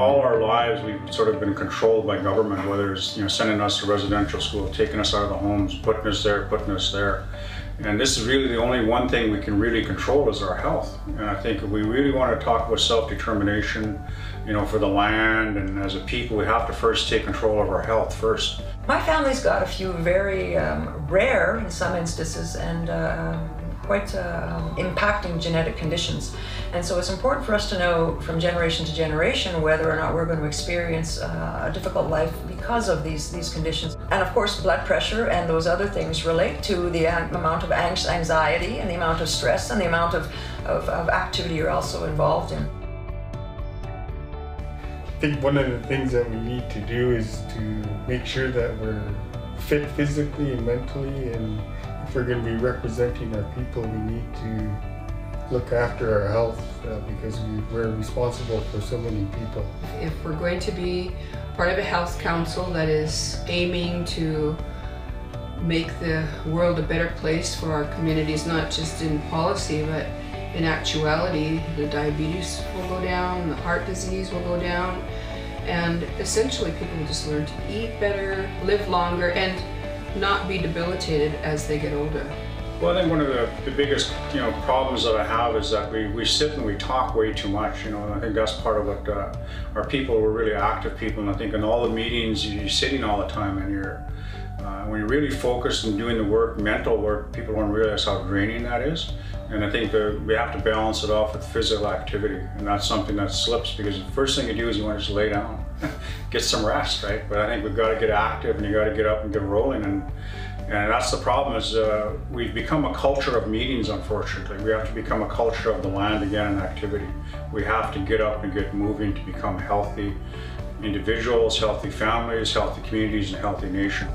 all our lives we've sort of been controlled by government, whether it's sending us to residential school, taking us out of the homes, putting us there. And this is really the only one thing we can really control is our health. And I think if we really want to talk about self-determination, for the land and as a people, we have to first take control of our health first. My family's got a few very rare, in some instances, and quite impacting genetic conditions. And so it's important for us to know from generation to generation whether or not we're going to experience a difficult life because of these conditions. And of course, blood pressure and those other things relate to the amount of anxiety and the amount of stress and the amount of activity you're also involved in. I think one of the things that we need to do is to make sure that we're fit physically and mentally, and if we're going to be representing our people, we need to look after our health because we're responsible for so many people. If we're going to be part of a health council that is aiming to make the world a better place for our communities, not just in policy, but in actuality, the diabetes will go down, the heart disease will go down, and essentially people will just learn to eat better, live longer, and not be debilitated as they get older. Well, I think one of the biggest problems that I have is that we sit and we talk way too much. And I think that's part of what our people were really active people. And I think in all the meetings you're sitting all the time, and when you're really focused and doing the work, mental work, people don't realize how draining that is. And I think we have to balance it off with physical activity, and that's something that slips because the first thing you do is you want to just lay down, get some rest, right? But I think we've got to get active, and you got to get up and get rolling, and that's the problem is we've become a culture of meetings, unfortunately. We have to become a culture of the land again and activity. We have to get up and get moving to become healthy individuals, healthy families, healthy communities, and a healthy nation.